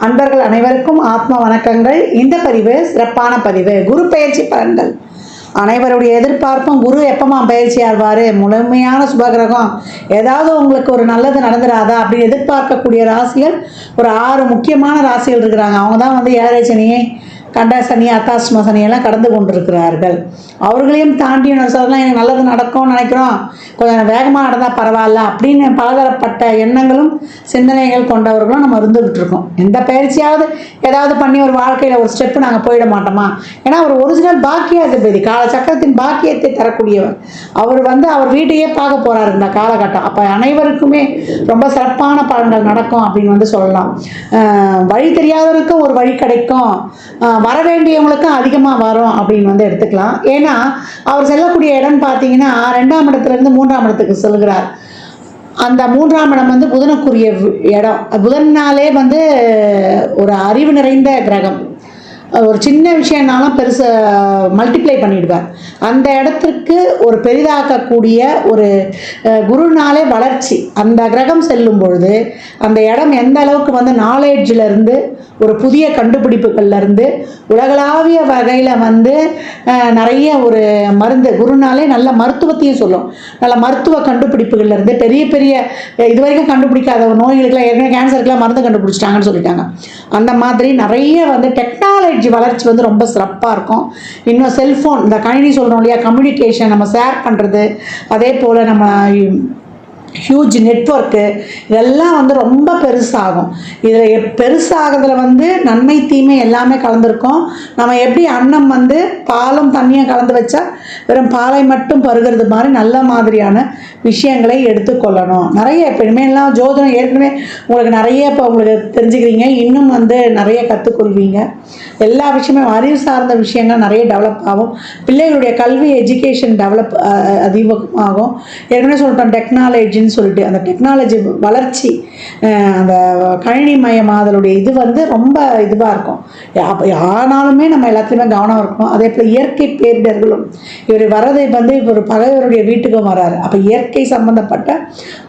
அன்பர்கள் அனைவருக்கும் ஆத்ம வணக்கங்கள். இந்த பதிவு சிறப்பான பதிவு. குரு பயிற்சி பலன்கள். அனைவருடைய எதிர்பார்ப்பும் குரு எப்பமா பயிற்சி ஆழ்வார், முழுமையான சுபகிரகம், ஏதாவது உங்களுக்கு ஒரு நல்லது நடந்துடாதா அப்படின்னு எதிர்பார்க்கக்கூடிய ராசிகள் ஒரு 6 முக்கியமான ராசிகள் இருக்கிறாங்க. அவங்க தான் வந்து ஏழரை சனியை, கண்ட சனி, அத்தாஷ்டம சனியெல்லாம் கடந்து கொண்டிருக்கிறார்கள். அவர்களையும் தாண்டி சொல்லலாம், எனக்கு நல்லது நடக்கும்னு நினைக்கிறோம், கொஞ்சம் வேகமாக நடந்தால் பரவாயில்ல அப்படின்னு பலதரப்பட்ட எண்ணங்களும் சிந்தனைகள் கொண்டவர்களும் நம்ம இருந்துகிட்டு இருக்கோம். எந்த பயிற்சியாவது ஏதாவது பண்ணி ஒரு வாழ்க்கையில் ஒரு ஸ்டெப்பு நாங்கள் போயிட மாட்டோமா? ஏன்னா ஒரு ஒரிஜினல் பாக்கியாதிபதி, காலச்சக்கரத்தின் பாக்கியத்தை தரக்கூடியவர். அவர் வந்து அவர் வீட்டையே பார்க்க போகிறார் இந்த காலகட்டம். அப்போ அனைவருக்குமே ரொம்ப சிறப்பான பலன்கள் நடக்கும் அப்படின்னு வந்து சொல்லலாம். வழி தெரியாதவருக்கும் ஒரு வழி கிடைக்கும், வர வேண்டியவங்களுக்கும் அதிகமாக வரும் அப்படின்னு வந்து எடுத்துக்கலாம். ஏன்னா அவர் செல்லக்கூடிய இடம் பார்த்தீங்கன்னா 2ஆம் இடத்துலேருந்து 3ஆம் இடத்துக்கு செல்கிறார். அந்த 3ஆம் இடம் வந்து புதனுக்குரிய இடம். புதன்னாலே வந்து ஒரு அறிவு நிறைந்த கிரகம். ஒரு சின்ன விஷயம்னாலும் பெருசு மல்டிப்ளை பண்ணிடுவார். அந்த இடத்திற்கு ஒரு பெரிதாக்கக்கூடிய ஒரு குருனாலே வளர்ச்சி. அந்த கிரகம் செல்லும் பொழுது அந்த இடம் எந்த அளவுக்கு வந்து நாலேஜிலேருந்து ஒரு புதிய கண்டுபிடிப்புகள்லேருந்து உலகளாவிய வகையில் வந்து நிறைய ஒரு மருந்து, குருனாலே நல்ல மருத்துவத்தையும் சொல்லும். நல்ல மருத்துவ கண்டுபிடிப்புகள்லேருந்து பெரிய பெரிய இது வரைக்கும் கண்டுபிடிக்காத நோய்களுக்கெல்லாம், ஏற்கனவே கேன்சருக்கெல்லாம் மருந்து கண்டுபிடிச்சிட்டாங்கன்னு சொல்லிட்டாங்க. அந்த மாதிரி நிறைய வந்து டெக்னாலஜி வளர்ச்சி வந்து ரொம்ப சிறப்பாக இருக்கும். இன்னும் செல்ஃபோன், இந்த கணினி சொல்கிறோம் இல்லையா, கம்யூனிகேஷன், நம்ம ஷேர் பண்ணுறது, அதே போல் நம்ம ஹியூஜ் நெட்வொர்க்கு, இதெல்லாம் வந்து ரொம்ப பெருசாகும். இதில் பெருசாகிறதுல வந்து நன்மை தீமை எல்லாமே கலந்துருக்கும். நம்ம எப்படி அன்னம் வந்து பாலும் தண்ணியும் கலந்து வச்சா வெறும் பாலை மட்டும் பருகிறது மாதிரி நல்ல மாதிரியான விஷயங்களை எடுத்துக்கொள்ளணும். நிறைய இப்போ இனிமேலாம் ஜோதிடம் ஏற்கனவே உங்களுக்கு நிறைய இப்போ உங்களுக்கு தெரிஞ்சுக்கிறீங்க, இன்னும் வந்து நிறைய கற்றுக்கொள்வீங்க. எல்லா விஷயமே அறிவு சார்ந்த விஷயங்கள் நிறைய டெவலப் ஆகும். பிள்ளைகளுடைய கல்வி எஜுகேஷன் டெவலப் அதிகமாகும். ஏற்கனவே சொல்லிட்டோம் டெக்னாலஜின்னு சொல்லிட்டு, அந்த டெக்னாலஜி வளர்ச்சி, அந்த கணினி மயமாதலுடைய இது வந்து ரொம்ப இதுவாக இருக்கும். ஆனாலுமே நம்ம எல்லாத்துலேயுமே கவனம் இருக்கணும். அதே போல் இயற்கை பேரிடர்களும், இவர் வர்றது வந்து இவர் பகைவருடைய வீட்டுக்கும் வராரு. அப்போ இயற்கை சம்மந்தப்பட்ட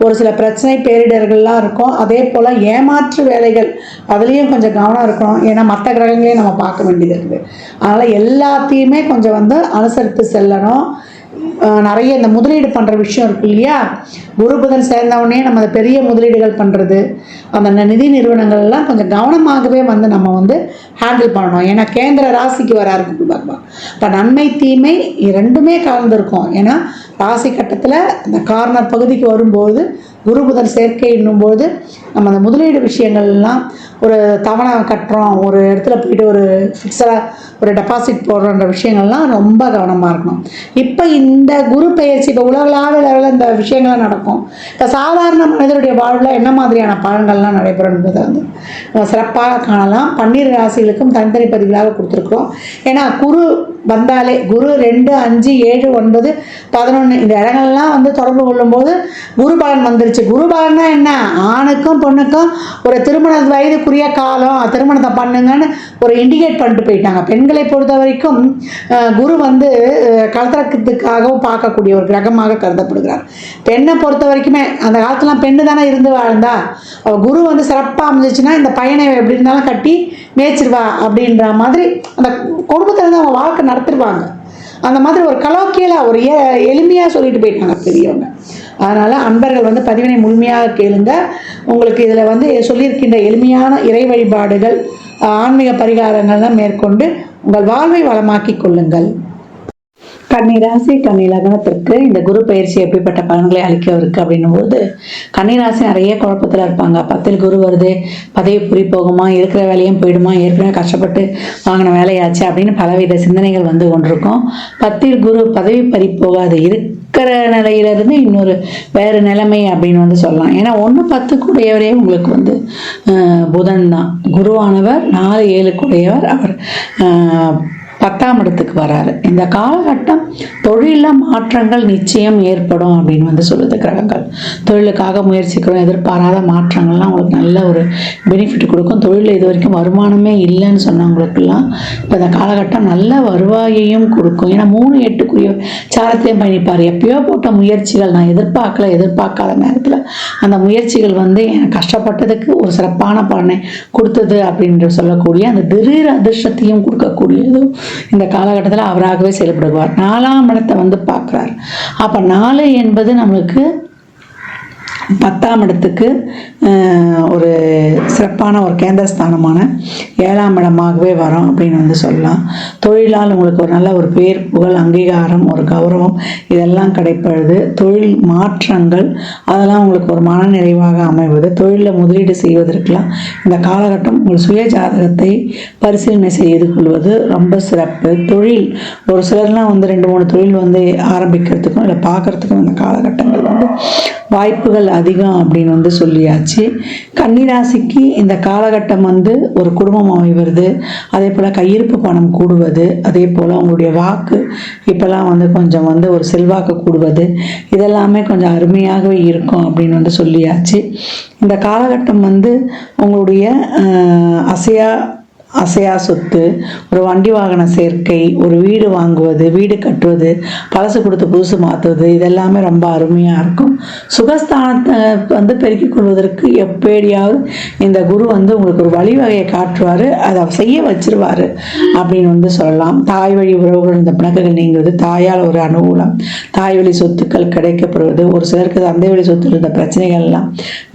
ஒரு சில பிரச்சனை பேரிடர்கள்லாம் இருக்கும். அதே போல் ஏமாற்று வேலைகள், அதுலேயும் கொஞ்சம் கவனம் இருக்கணும். ஏன்னா மற்ற கிரகங்களையும் நம்ம பார்க்க வேண்டியது இருக்குது. அதனால் எல்லாத்தையுமே கொஞ்சம் வந்து அனுசரித்து செல்லணும். நிறைய இந்த முதலீடு பண்ணுற விஷயம் இருக்கு இல்லையா, குரு புதன் சேர்ந்தவுடனே நம்ம அந்த பெரிய முதலீடுகள் பண்ணுறது, அந்த நிதி நிறுவனங்கள்லாம் கொஞ்சம் கவனமாகவே வந்து நம்ம வந்து ஹேண்டில் பண்ணணும். ஏன்னா கேந்திர ராசிக்கு வராரு பகவான். இப்போ நன்மை தீமை ரெண்டுமே கலந்துருக்கும். ஏன்னா ராசி கட்டத்தில் அந்த கார்னர் பகுதிக்கு வரும்போது குரு புதன் சேர்க்கை என்னும்போது நம்ம அந்த முதலீடு விஷயங்கள்லாம், ஒரு தவணை கட்டுறோம், ஒரு இடத்துல போயிட்டு ஒரு ஃபிக்ஸடாக ஒரு டெபாசிட் போடுறன்ற விஷயங்கள்லாம் ரொம்ப கவனமாக இருக்கணும். இப்போ இந்த குரு பயிற்சி இப்போ உலகளாவிய லெவலில் இந்த விஷயங்கள்லாம் நடக்கும். இப்போ சாதாரண மனிதருடைய வாழ்வில் என்ன மாதிரியான பலன்கள்லாம் நடைபெறும் என்பதை வந்து சிறப்பாக காணலாம். 12 ராசிகளுக்கும் தனித்தனி பதிவுகளாக கொடுத்துருக்குறோம். ஏன்னா குரு வந்தாலே குரு 2, 5, 7, 9, 11 இந்த இடங்கள்லாம் வந்து தொடர்பு கொள்ளும்போது குரு பலன் வந்துருச்சு. குரு பலன்னா என்ன, ஆணுக்கும் பொண்ணுக்கும் ஒரு திருமண வயதுக்குரிய காலம், திருமணத்தை பண்ணுங்கன்னு ஒரு இண்டிகேட் பண்ணிட்டு போயிட்டாங்க. பெண்களை பொறுத்த வரைக்கும் குரு வந்து கலத்திரத்துக்காகவும் பார்க்கக்கூடிய ஒரு கிரகமாக கருதப்படுகிறார். பெண்ணை பொறுத்த வரைக்குமே அந்த காலத்துலாம் பெண்ணு தானே இருந்து வாழ்ந்தா, குரு வந்து சிறப்பாக அமைஞ்சிச்சுன்னா இந்த பையனை எப்படி இருந்தாலும் கட்டி மேய்ச்சிருவா அப்படின்ற மாதிரி அந்த குடும்பத்தில் இருந்து அவங்க வாழ்க்கை நடத்திடுவாங்க. அந்த மாதிரி ஒரு கலோக்கியலாக ஒரு எளிமையாக சொல்லிட்டு போயிட்டாங்க பெரியவங்க. அதனால் அன்பர்கள் வந்து பதிவினை முழுமையாக கேளுங்க. உங்களுக்கு இதில் வந்து சொல்லியிருக்கின்ற எளிமையான இறை வழிபாடுகள், ஆன்மீக பரிகாரங்கள்லாம் மேற்கொண்டு உங்கள் வாழ்வை வளமாக்கி கொள்ளுங்கள். கன்னிராசி கன்னி லக்னத்திற்கு இந்த குரு பயிற்சி எப்படிப்பட்ட பலன்களை அளிக்கவிருக்கு அப்படின்னும் போது, கன்னிராசி நிறைய குழப்பத்தில் இருப்பாங்க. 10ல் குரு வருது, பதவி புரி போகுமா, இருக்கிற வேலையும் போயிடுமா, ஏற்கனவே கஷ்டப்பட்டு வாங்கின வேலையாச்சு அப்படின்னு பலவித சிந்தனைகள் வந்து கொண்டிருக்கும். 10ல் குரு பதவி பறி போகாது, இருக்கிற நிலையிலிருந்து இன்னொரு வேறு நிலைமை அப்படின்னு வந்து சொல்லலாம். ஏன்னா 1, 10 கூடையவரே உங்களுக்கு வந்து புதன் தான். குருவானவர் 4, 7 கூடையவர். அவர் 10ஆம் இடத்துக்கு வராரு. இந்த காலகட்டம் தொழிலில் மாற்றங்கள் நிச்சயம் ஏற்படும் அப்படின்னு வந்து சொல்லுது கிரகங்கள். தொழிலுக்காக முயற்சிக்கிறோம், எதிர்பாராத மாற்றங்கள்லாம் உங்களுக்கு நல்ல ஒரு பெனிஃபிட் கொடுக்கும். தொழிலில் இது வரைக்கும் வருமானமே இல்லைன்னு சொன்னவங்களுக்கெல்லாம் இப்போ இந்த காலகட்டம் நல்ல வருவாயையும் கொடுக்கும். ஏன்னா 3-8 சாரத்தையும் பயணிப்பார். எப்பயோ போட்ட முயற்சிகள் நான் எதிர்பார்க்காத நேரத்தில் அந்த முயற்சிகள் வந்து எனக்கு கஷ்டப்பட்டதுக்கு ஒரு சிறப்பான பலனை கொடுத்தது அப்படின்னு சொல்லக்கூடிய அந்த திடீர் அதிர்ஷ்டத்தையும் கொடுக்கக்கூடியது இந்த காலகட்டத்தில் அவராகவே செயல்படுவார். 4ஆம் இடத்தை வந்து பார்க்குறார். அப்போ 4 என்பது நம்மளுக்கு 10ஆம் இடத்துக்கு ஒரு சிறப்பான ஒரு கேந்திரஸ்தானமான 7ஆம் இடமாகவே வரும் அப்படின்னு வந்து சொல்லலாம். தொழிலால் உங்களுக்கு ஒரு நல்ல ஒரு பேர், புகழ், அங்கீகாரம், ஒரு கௌரவம் இதெல்லாம் கிடைப்பது. தொழில் மாற்றங்கள் அதெல்லாம் உங்களுக்கு ஒரு மன நிறைவாக அமைவது. தொழிலில் முதலீடு செய்வதற்கெல்லாம் இந்த காலகட்டம் உங்கள் சுய ஜாதகத்தை பரிசீலனை செய்து கொள்வது ரொம்ப சிறப்பு. தொழில் ஒரு சிலர்லாம் வந்து 2-3 தொழில் வந்து ஆரம்பிக்கிறதுக்கும் இல்லை பார்க்குறதுக்கும் இந்த காலகட்டங்கள் வந்து வாய்ப்புகள் அதிகம் அப்படின்னு வந்து சொல்லியாச்சு. கன்னிராசிக்கு இந்த காலகட்டம் வந்து ஒரு குடும்பம் அமைவது, அதே போல் கையிருப்பு பணம் கூடுவது, அதே போல் உங்களுடைய வாக்கு இப்போல்லாம் வந்து கொஞ்சம் வந்து ஒரு செல்வாக்கு கூடுவது, இதெல்லாமே கொஞ்சம் அருமையாகவே இருக்கும் அப்படின்னு வந்து சொல்லியாச்சு. இந்த காலகட்டம் வந்து உங்களுடைய அசையா சொத்து, ஒரு வண்டி வாகன சேர்க்கை, ஒரு வீடு வாங்குவது, வீடு கட்டுவது, பழசு கொடுத்து புதுசு மாற்றுவது, இதெல்லாமே ரொம்ப அருமையாக இருக்கும். சுகஸ்தானத்தை வந்து பெருக்கிக் கொள்வதற்கு எப்படியாவது இந்த குரு வந்து உங்களுக்கு ஒரு வழிவகையை காட்டுவார், அதை செய்ய வச்சிருவார் அப்படின்னு வந்து சொல்லலாம். தாய் வழி உறவுகள் இந்த பிணக்குகள் நீங்குவது, தாயால் ஒரு அனுகூலம், தாய் வழி சொத்துக்கள் கிடைக்கப்படுவது, ஒரு சிலருக்கு தந்தை வழி சொத்து இருந்த பிரச்சனைகள்லாம்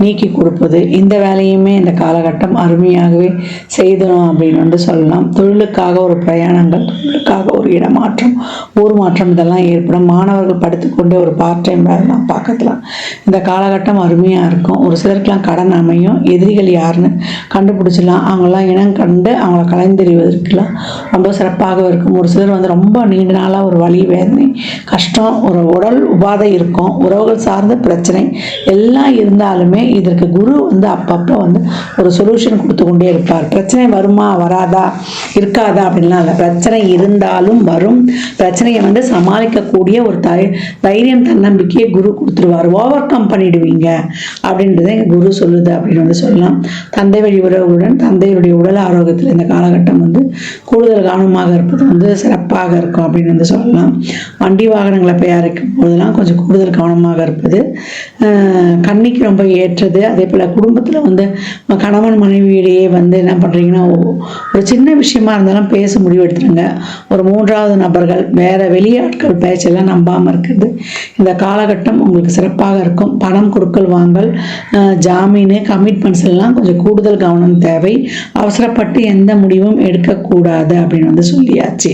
நீக்கி கொடுப்பது, இந்த வேலையுமே இந்த காலகட்டம் அருமையாகவே செய்தோம் அப்படின்னு வந்து சொல்லலாம். தொழிலுக்காக ஒரு பிரயாணங்கள், தொழிலுக்காக ஒரு இடமாற்றம், ஊர் மாற்றம் இதெல்லாம் ஏற்படும். மாணவர்கள் படித்துக்கொண்டே ஒரு பார்ட் டைம் வேலைலாம் பார்க்கலாம். இந்த காலகட்டம் அருமையாக இருக்கும். ஒரு சிலருக்கெல்லாம் கடன் அமையும். எதிரிகள் யாருன்னு கண்டுபிடிச்சிடலாம். அவங்களாம் இனம் கண்டு அவங்கள கலைந்தெறிவதற்கெல்லாம் ரொம்ப சிறப்பாக இருக்கும். ஒரு சிலர் வந்து ரொம்ப நீண்ட நாளாக ஒரு வலி, வேதனை, கஷ்டம், ஒரு உடல் உபாதை இருக்கும், உறவுகள் சார்ந்த பிரச்சனை எல்லாம் இருந்தாலுமே இதற்கு குரு வந்து அப்பப்போ வந்து ஒரு சொல்யூஷன் கொடுத்து கொண்டே இருப்பார். பிரச்சனை வருமா வராதா இருக்காதா அப்படின்லாம் இல்லை. பிரச்சனை இருந்தாலும் வரும். பிரச்சனையை வந்து சமாளிக்கக்கூடிய ஒரு தைரியம், தன்னம்பிக்கையை குரு கொடுத்துருவார். ஓவர் கம் பண்ணிடுவீங்க அப்படின்றத எங்கள் குரு சொல்லுது அப்படின்னு வந்து சொல்லலாம். தந்தை வழி உறவுகளுடன் தந்தையுடைய உடல் ஆரோக்கியத்தில் இந்த காலகட்டம் வந்து கூடுதல் கவனமாக இருப்பது வந்து சிறப்பாக இருக்கும் அப்படின்னு வந்து சொல்லலாம். வண்டி வாகனங்களை தயாரிக்கும் போதெல்லாம் கொஞ்சம் கூடுதல் கவனமாக இருப்பது கன்னிக்கு ரொம்ப ஏற்றது. அதே போல் குடும்பத்தில் வந்து கணவன் மனைவியிடையே வந்து என்ன பண்ணுறீங்கன்னா ஒரு சின்ன விஷயமா இருந்தாலும் பேச முடிவெடுத்துருங்க. ஒரு 3வது நபர்கள் வேறு வெளியாட்கள் பேச்செல்லாம் நம்பாமல் இருக்கிறது இந்த காலகட்டம் உங்களுக்கு சிறப்பாக இருக்கும். பணம் கொடுக்கல் வாங்கல், ஜாமீன், கமிட்மெண்ட்ஸ் எல்லாம் கொஞ்சம் கூடுதல் கவனம் தேவை. அவசரப்பட்டு எந்த முடிவும் எடுக்கக்கூடாது அப்படின்னு வந்து சொல்லியாச்சு.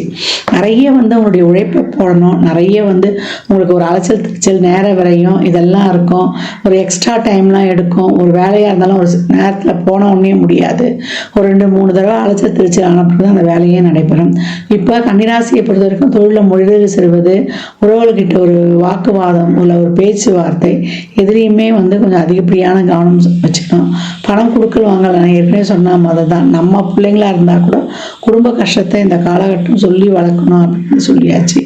நிறைய வந்து உங்களுடைய உழைப்பை போடணும். நிறைய வந்து உங்களுக்கு ஒரு அலைச்சல் திருச்சல் நேர விரையும் இதெல்லாம் இருக்கும். ஒரு எக்ஸ்ட்ரா டைம்லாம் எடுக்கும். ஒரு வேலையாக இருந்தாலும் ஒரு நேரத்தில் போன உடனே முடியாது. ஒரு 2-3 தடவை அலைச்சல் திருச்சல் ஆனப்போ அந்த வேலையே நடைபெறும். இப்போ கன்னிராசியை பொறுத்த வரைக்கும் தொழிலில் முதலீடு செய்வது, உறவுகிட்ட ஒரு வாக்குவாதம் உள்ள ஒரு பேச்சுவார்த்தை எதிரையுமே வந்து கொஞ்சம் அதிகப்படியான கவனம் வச்சுக்கணும். பணம் கொடுக்கல் வாங்கல, நான் ஏற்கனவே சொன்ன மாதிரி தான். நம்ம பிள்ளைங்களா இருந்தால் கூட குடும்ப கஷ்டத்தை இந்த காலகட்டம் சொல்லி வளர்க்கணும் அப்படின்னு சொல்லியாச்சு.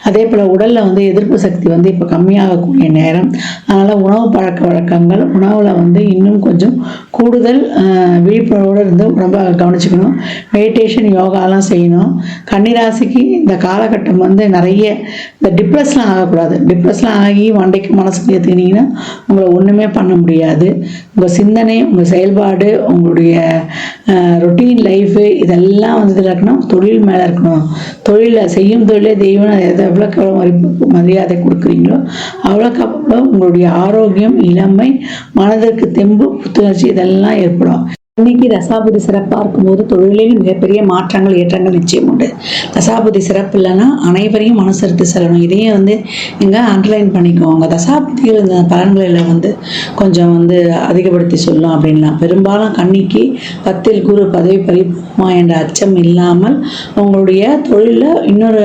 அதே போல் உடலில் வந்து எதிர்ப்பு சக்தி வந்து இப்போ கம்மியாகக்கூடிய நேரம். அதனால் உணவு பழக்க வழக்கங்கள், உணவில் வந்து இன்னும் கொஞ்சம் கூடுதல் விழிப்புணர்வோடு இருந்து உடம்பை கவனிச்சுக்கணும். மெடிடேஷன், யோகாலாம் செய்யணும். கன்னிராசிக்கு இந்த காலகட்டம் வந்து நிறைய இந்த டிப்ரெஸ்லாம் ஆகக்கூடாது. டிப்ரெஸ்லாம் ஆகி வண்டைக்கு மனசுக்கு ஏற்றுக்கினீங்கன்னா உங்களை ஒன்றுமே பண்ண முடியாது. உங்கள் சிந்தனை, உங்கள் செயல்பாடு, உங்களுடைய ரொட்டீன் லைஃபு இதெல்லாம் வந்து இதில் இருக்கணும். தொழில் மேலே இருக்கணும். தொழிலில் செய்யும் தொழிலே தெய்வம், எவ்வளோக்கு எவ்வளோ மரியாதை கொடுக்குறீங்களோ அவ்வளோக்கு அவ்வளோ உங்களுடைய ஆரோக்கியம், இளமை, மனதிற்கு தெம்பு, புத்துணர்ச்சி இதெல்லாம் ஏற்படும். இன்னைக்கு தசாபுதி சிறப்பாக இருக்கும்போது தொழிலில் மிகப்பெரிய மாற்றங்கள், ஏற்றங்கள் நிச்சயம் உண்டு. தசாபுதி சிறப்பு இல்லைன்னா அனைவரையும் மனசெடுத்து செல்லணும். இதையும் வந்து இங்கே அண்டர்லைன் பண்ணிக்குவாங்க. தசாபுதிகள் இந்த பலன்களில் வந்து கொஞ்சம் வந்து அதிகப்படுத்தி சொல்லலாம் அப்படின்லாம். பெரும்பாலும் கன்னிக்கு 10ல் குரு பதவி பறிப்புமா என்ற அச்சம் இல்லாமல் உங்களுடைய தொழிலில் இன்னொரு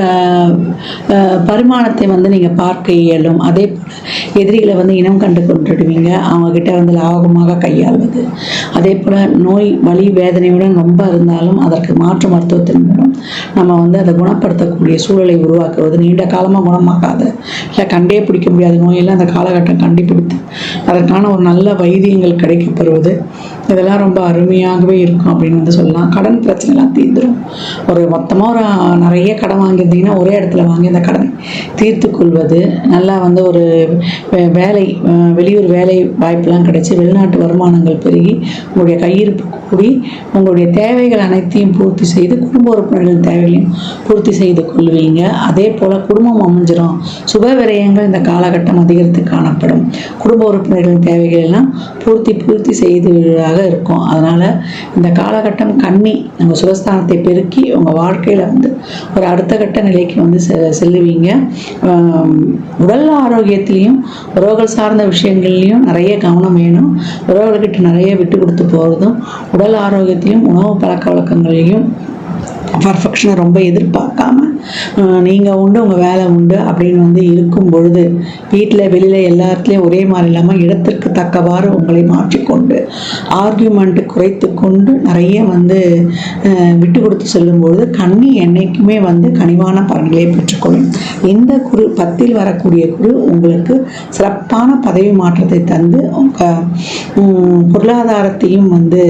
பரிமாணத்தை வந்து நீங்கள் பார்க்க இயலும். அதே போல் எதிரிகளை வந்து இனம் கண்டு கொண்டுடுவீங்க. அவங்கக்கிட்ட வந்து லாபகமாக கையாள்வது. அதே போல் நோய் வலி வேதனையுடன் ரொம்ப இருந்தாலும் அதற்கு மாற்று மருத்துவத்தின் மூலம் நம்ம வந்து அதை குணப்படுத்தக்கூடிய சூழலை உருவாக்குவது, நீண்ட காலமாக குணமாகாத இல்லை கண்டே பிடிக்க முடியாத நோயெல்லாம் அந்த காலகட்டம் கண்டுபிடித்து அதற்கான ஒரு நல்ல வைத்தியங்கள் கிடைக்கப்பெறுவது, இதெல்லாம் ரொம்ப அருமையாகவே இருக்கும் அப்படின்னு வந்து சொல்லலாம். கடன் பிரச்சனைலாம் தீர்ந்துடும். ஒரு மொத்தமாக ஒரு நிறைய கடன் வாங்கியிருந்தீங்கன்னா ஒரே இடத்துல வாங்கி அந்த கடனை தீர்த்து கொள்வது, நல்லா வந்து ஒரு வேலை வெளியூர் வேலை வாய்ப்பெல்லாம் கிடைச்சி வெளிநாட்டு வருமானங்கள் பெருகி உங்களுடைய கையிருப்பு கூடி உங்களுடைய தேவைகள் அனைத்தையும் பூர்த்தி செய்து குடும்ப உறுப்பினர்களின் தேவைகளையும் பூர்த்தி செய்து கொள்வீங்க. அதே போல் குடும்பம் அமைஞ்சிடும். சுப விரயங்கள் இந்த காலகட்டம் அதிகரித்து காணப்படும். குடும்ப உறுப்பினர்களின் தேவைகள் எல்லாம் பூர்த்தி செய்ததாக இருக்கும். அதனால் இந்த காலகட்டம் கன்னி நம்ம சுகஸ்தானத்தை பெருக்கி உங்கள் வாழ்க்கையில் வந்து ஒரு அடுத்த கட்ட நிலைக்கு வந்து செல்லுவீங்க. உடல் ஆரோக்கியத்திலையும் உறவுகள் சார்ந்த விஷயங்கள்லையும் நிறைய கவனம் வேணும். உறவுகள்கிட்ட நிறைய விட்டு கொடுத்து போகிறதும், உடல் ஆரோக்கியத்திலையும் உணவு பழக்க வழக்கங்களையும் பர்ஃபெக்ஷனை ரொம்ப எதிர்பார்க்காம நீங்கள் உண்டு உங்கள் வேலை உண்டு அப்படின்னு வந்து இருக்கும் பொழுது வீட்டில் வெளியில் எல்லா இடத்துலையும் ஒரே மாதிரி இல்லாமல் இடத்திற்கு தக்கவாறு உங்களை மாற்றிக்கொண்டு ஆர்கியூமெண்ட்டு குறைத்து கொண்டு நிறைய வந்து விட்டு கொடுத்து செல்லும்பொழுது கன்னி என்னைக்குமே வந்து கனிவான பலன்களை பெற்றுக்கொள்ளும். இந்த குரு 10ல் வரக்கூடிய குரு உங்களுக்கு சிறப்பான பதவி மாற்றத்தை தந்து உங்கள் பொருளாதாரத்தையும் வந்து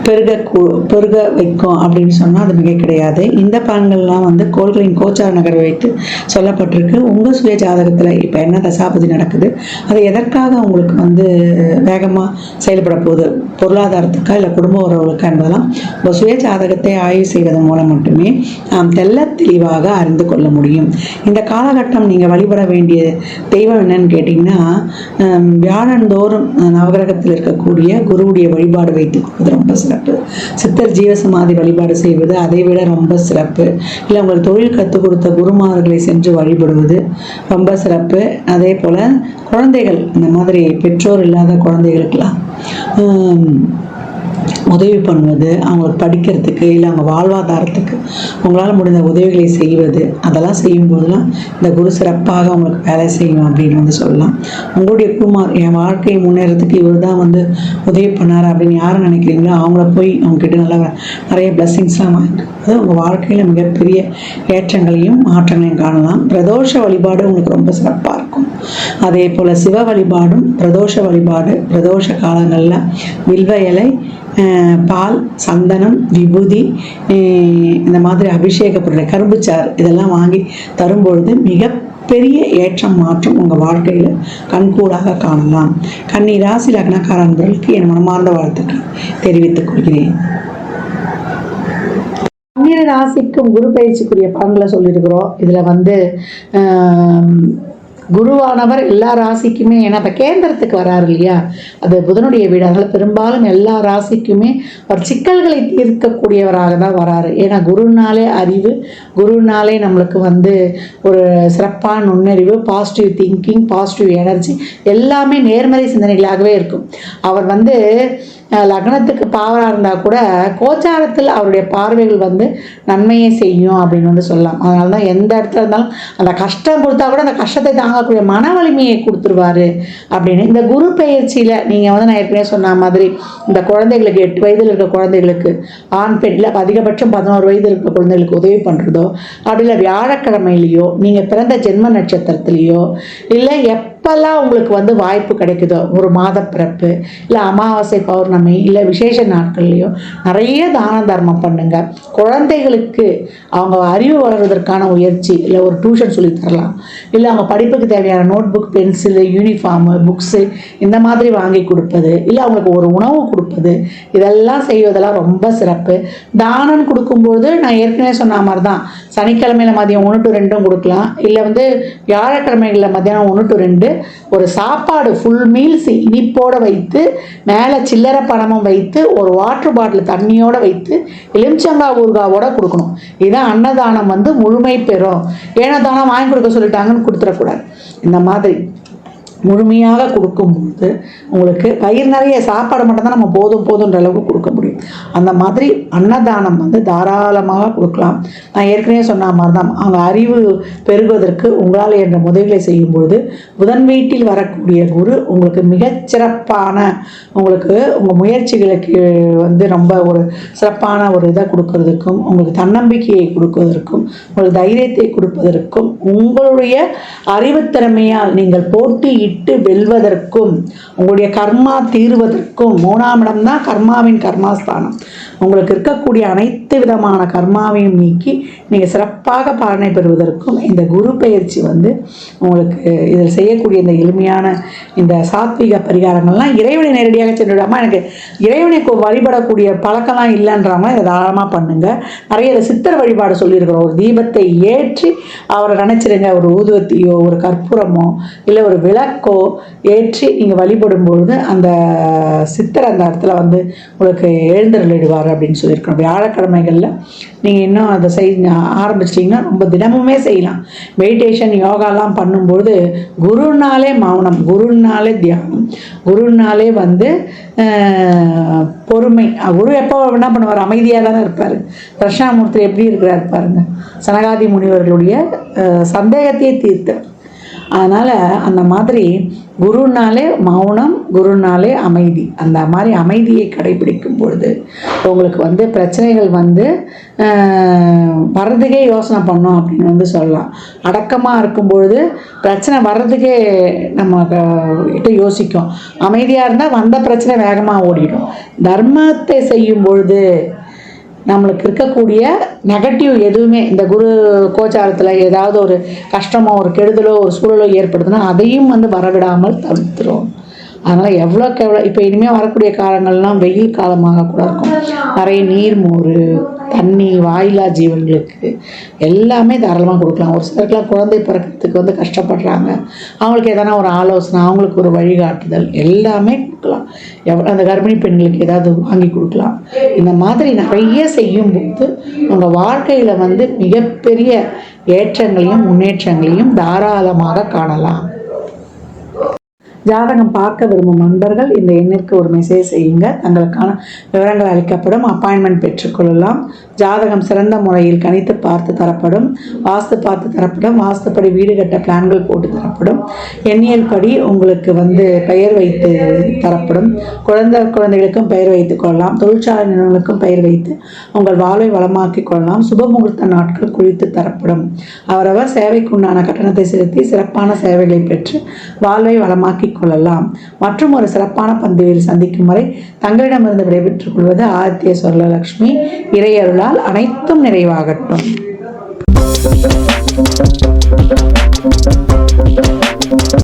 பெருக வைக்கும் அப்படின்னு சொன்னால் அது மிக கிடையாது. இந்த பலன்கள்லாம் வந்து கோள்களின் கோச்சார நகரை வைத்து சொல்லப்பட்டிருக்கு. உங்கள் சுய ஜாதகத்தில் இப்போ என்ன தசாபதி நடக்குது, அது எதற்காக உங்களுக்கு வந்து வேகமாக செயல்பட போகுது, பொருளாதாரத்துக்கா இல்லை குடும்ப உறவுகளுக்கா என்பதெல்லாம் உங்கள் சுய ஜாதகத்தை ஆய்வு செய்வதன் மூலம் மட்டுமே நாம் தெளிவாக அறிந்து கொள்ள முடியும். இந்த காலகட்டம் நீங்கள் வழிபட வேண்டிய தெய்வம் என்னன்னு கேட்டிங்கன்னா, வியாழந்தோறும் நவகிரகத்தில் இருக்கக்கூடிய குருவுடைய வழிபாடு வைத்துக் கொள்வது ரொம்ப சிறப்பு. சித்தர் ஜீவசமாதி வழிபாடு செய்வது அதை விட ரொம்ப சிறப்பு. இல்லை உங்களுக்கு தொழில் கற்றுக் கொடுத்த குருமார்களை சென்று வழிபடுவது ரொம்ப சிறப்பு. அதே போல் குழந்தைகள், இந்த மாதிரி பெற்றோர் இல்லாத குழந்தைகளுக்கெல்லாம் உதவி பண்ணுவது, அவங்களுக்கு படிக்கிறதுக்கு இல்லை அவங்க வாழ்வாதாரத்துக்கு உங்களால் முடிந்த உதவிகளை செய்வது, அதெல்லாம் செய்யும்போதெல்லாம் இந்த குரு சிறப்பாக உங்களுக்கு வேலை செய்யும் அப்படின்னு வந்து சொல்லலாம். உங்களுடைய குருமார் என் வாழ்க்கையை முன்னேறதுக்கு இவர் தான் வந்து உதவி பண்ணார் அப்படின்னு யாரும் நினைக்கிறீங்களோ அவங்கள போய் அவங்ககிட்ட நல்லா நிறைய பிளஸ்ஸிங்ஸ்லாம் வாங்கிக்கிறது உங்கள் வாழ்க்கையில் மிகப்பெரிய ஏற்றங்களையும் மாற்றங்களையும் காணலாம். பிரதோஷ வழிபாடு உங்களுக்கு ரொம்ப சிறப்பாக இருக்கும். அதே போல் சிவ வழிபாடும் பிரதோஷ வழிபாடு, பிரதோஷ காலங்களில் வில்வ இலை, பால், சந்தனம், விபூதி, இந்த மாதிரி அபிஷேக பொருட்கள், கரும்புச்சாறு இதெல்லாம் வாங்கி தரும்பொழுது மிகப்பெரிய ஏற்றம் மாற்றம் உங்கள் வாழ்க்கையில் கண்கூடாக காணலாம். கன்னி ராசி லக்னக்கார நண்பர்களுக்கு என் மனமார்ந்த வாழ்த்துக்களை தெரிவித்துக் கொள்கிறேன். 12 ராசிக்கும் குரு பயிற்சிக்குரிய பலன்களை சொல்லியிருக்கிறோம். இதில் வந்து குருவானவர் எல்லா ராசிக்குமே, ஏன்னா இப்போ கேந்திரத்துக்கு வராரு இல்லையா, அது புதனுடைய வீடு, அதனால் பெரும்பாலும் எல்லா ராசிக்குமே ஒரு சிக்கல்களை தீர்க்கக்கூடியவராக தான் வராரு. ஏன்னா குருனாலே அறிவு, குருனாலே நம்மளுக்கு வந்து ஒரு சிறப்பான நுண்ணறிவு, பாசிட்டிவ் திங்கிங், பாசிட்டிவ் எனர்ஜி, எல்லாமே நேர்மறை சிந்தனைகளாகவே இருக்கும். அவர் வந்து லக்னத்துக்கு பாவராக இருந்தால் கூட கோச்சாரத்தில் அவருடைய பார்வைகள் வந்து நன்மையை செய்யும் அப்படின்னு வந்து சொல்லலாம். அதனால தான் எந்த இடத்துல இருந்தாலும் அந்த கஷ்டம் கொடுத்தா கூட அந்த கஷ்டத்தை தாங்கக்கூடிய மன வலிமையை கொடுத்துருவாரு அப்படின்னு. இந்த குரு பயிற்சியில் நீங்கள் வந்து நான் ஏற்கனவே சொன்ன மாதிரி இந்த குழந்தைகளுக்கு 8 வயதில் இருக்க குழந்தைகளுக்கு ஆண் பெண்ணில் அதிகபட்சம் 11 வயது இருக்க குழந்தைகளுக்கு உதவி பண்ணுறதோ, அப்படி இல்லை வியாழக்கிழமையிலையோ, நீங்கள் பிறந்த ஜென்ம நட்சத்திரத்திலேயோ, இல்லை எப்பெல்லாம் உங்களுக்கு வந்து வாய்ப்பு கிடைக்குதோ, ஒரு மாத பிறப்பு இல்லை அமாவாசை பௌர்ணமி இல்லை விசேஷ நாட்கள்லையோ நிறைய தான தர்மம் பண்ணுங்க. குழந்தைகளுக்கு அவங்க அறிவு வளர்வதற்கான முயற்சி, இல்லை ஒரு டியூஷன் சொல்லி தரலாம், இல்லை அவங்க படிப்புக்கு தேவையான note book, pencil, uniform, books இந்த மாதிரி வாங்கி கொடுப்பது, இல்லை அவங்களுக்கு ஒரு உணவு கொடுப்பது, இதெல்லாம் செய்வதெல்லாம் ரொம்ப சிறப்பு. தானம் கொடுக்கும்போது நான் ஏற்கனவே சொன்ன மாதிரி தான் சனிக்கிழமையில் மதியம் 1 to 2 கொடுக்கலாம், இல்லை வந்து வியாழக்கிழமைகளில் மதியானம் 1 to 2 ஒரு சாப்பாடு ஃபுல் மீல்ஸ் இனிப்போடு வைத்து மேலே சில்லறை பணமும் வைத்து ஒரு வாட்டர் பாட்டில் தண்ணியோடு வைத்து எலுமிச்சங்காய் ஊறுகாவோட கொடுக்கணும். இதான் அன்னதானம் வந்து முழுமை பெறும். ஏன்னா தானம் வாங்கி கொடுக்க சொல்லிட்டாங்கன்னு கொடுத்துடக்கூடாது. இந்த மாதிரி முழுமையாக கொடுக்கும்போது உங்களுக்கு வயிறு நிறைய சாப்பாடு மட்டும்தான் நம்ம போதும்ன்ற அளவுக்கு கொடுக்க முடியும். முடியும். அந்த மாதிரி அன்னதானம் வந்து தாராளமாக கொடுக்கலாம். நான் ஏற்கனவே சொன்ன மாதிரி தான், அவங்க அறிவு பெருகுவதற்கு உங்களால் என்ற உதவிகளை செய்யும்பொழுது புதன் வீட்டில் வரக்கூடிய குரு உங்களுக்கு மிகச்சிறப்பான உங்களுக்கு உங்கள் முயற்சிகளுக்கு வந்து ரொம்ப ஒரு சிறப்பான ஒரு இதை கொடுக்கறதுக்கும், உங்களுக்கு தன்னம்பிக்கையை கொடுப்பதற்கும், உங்களுக்கு தைரியத்தை கொடுப்பதற்கும், உங்களுடைய அறிவுத்திறமையால் நீங்கள் போட்டியிட்டு வெல்வதற்கும், உங்களுடைய கர்மா தீர்வதற்கும், 3ஆம் இடம் தான் கர்மாவின் கர்மாஸ்தானம். உங்களுக்கு இருக்கக்கூடிய அனைத்து விதமான கர்மாவையும் நீக்கி நீங்கள் சிறப்பாக பலனை பெறுவதற்கும் இந்த குரு பயிற்சி வந்து உங்களுக்கு இதில் செய்யக்கூடிய இந்த எளிமையான இந்த சாத்விக பரிகாரங்கள்லாம் இறைவனை நேரடியாக சென்றுவிடாமல் எனக்கு இறைவனை வழிபடக்கூடிய பழக்கம்லாம் இல்லைன்றாமல் இதை தாராளமாக பண்ணுங்கள். நிறைய சித்தர் வழிபாடு சொல்லியிருக்கிறோம். ஒரு தீபத்தை ஏற்றி அவரை நினச்சிடுங்க. ஒரு ஊதுவத்தியோ ஒரு கற்பூரமோ இல்லை ஒரு விளக்கோ ஏற்றி நீங்கள் வழிபடும்பொழுது அந்த சித்தர் அந்த இடத்துல வந்து உங்களுக்கு எழுந்தருளிடுவார் அப்படின்னு சொல்லியிருக்கோம். வியாழக்கிழமைகளில் நீங்கள் இன்னும் அதை ஆரம்பிச்சிட்டிங்கன்னா ரொம்ப தினமுமே செய்யலாம். மெடிடேஷன் யோகாலாம் பண்ணும்போது குருனாலே மௌனம், குருனாலே தியானம், குருனாலே வந்து பொறுமை. குரு எப்போ என்ன பண்ணுவார்? அமைதியாக தானே இருப்பார். தட்சிணாமூர்த்தி எப்படி இருக்கிறார் பாருங்க. சனகாதி முனிவர்களுடைய சந்தேகத்தையே தீர்த்தவர். அதனால் அந்த மாதிரி குருனாலே மௌனம், குருனாலே அமைதி. அந்த மாதிரி அமைதியை கடைபிடிக்கும் பொழுது உங்களுக்கு வந்து பிரச்சனைகள் வந்து வர்றதுக்கே யோசனை பண்ணோம் அப்படின்னு வந்து சொல்லலாம். அடக்கமாக இருக்கும் பொழுது பிரச்சனை வர்றதுக்கே நம்ம கிட்ட யோசிக்கும். அமைதியாக இருந்தால் வந்த பிரச்சனை வேகமாக ஓடிடும். தர்மத்தை செய்யும் பொழுது நம்மளுக்கு இருக்கக்கூடிய நெகட்டிவ் எதுவுமே இந்த குரு கோச்சாரத்தில் ஏதாவது ஒரு கஷ்டமோ ஒரு கெடுதலோ ஒரு சூழலோ ஏற்படுதுன்னா அதையும் வந்து வரவிடாமல் தவிர்த்துரும். அதனால் எவ்வளோக்கு எவ்வளோ இப்போ இனிமேல் வரக்கூடிய காலங்கள்லாம் வெயில் காலமாக கூட இருக்கும். நிறைய நீர்மோர், தண்ணி, வாயிலா ஜீவன்களுக்கு எல்லாமே தாராளமாக கொடுக்கலாம். ஒரு சிலருக்குலாம் குழந்தை பிறக்கிறதுக்கு வந்து கஷ்டப்படுறாங்க. அவங்களுக்கு எதனா ஒரு ஆலோசனை, அவங்களுக்கு ஒரு வழிகாட்டுதல் எல்லாமே கொடுக்கலாம். அந்த கர்ப்பிணி பெண்களுக்கு ஏதாவது வாங்கி கொடுக்கலாம். இந்த மாதிரி நிறைய செய்யும்போது உங்கள் வாழ்க்கையில் வந்து மிகப்பெரிய ஏற்றங்களையும் முன்னேற்றங்களையும் தாராளமாக காணலாம். ஜாதகம் பார்க்க விரும்பும் நண்பர்கள் இந்த எண்ணிற்கு ஒரு மெசேஜ் செய்யுங்க. தங்களுக்கான விவரங்கள் அளிக்கப்படும். அப்பாயின்மெண்ட் பெற்றுக்கொள்ளலாம். ஜாதகம் சிறந்த முறையில் கணித்து பார்த்து தரப்படும். வாஸ்து பார்த்து தரப்படும். வாஸ்துப்படி வீடு கட்ட பிளான்கள் போட்டு தரப்படும். எண்ணியல் படி உங்களுக்கு வந்து பெயர் வைத்து தரப்படும். குழந்தைகளுக்கும் பெயர் வைத்து கொள்ளலாம். தொழிற்சாலை நிறுவனங்களுக்கும் பெயர் வைத்து உங்கள் வாழ்வை வளமாக்கிக் கொள்ளலாம். சுபமுகூர்த்த நாட்கள் குறித்து தரப்படும். அவரவர் சேவைக்குண்டான கட்டணத்தை செலுத்தி சிறப்பான சேவைகளை பெற்று வாழ்வை வளமாக்கி கொள்ளலாம். மற்றும் ஒரு சிறப்பான பந்தியில் சந்திக்கும் வரை தங்களிடமிருந்து விடைபெற்றுக் கொள்வது ஆதித்ய சொர்ணலட்சுமி. இறையருளால் அனைத்தும் நிறைவாகட்டும்.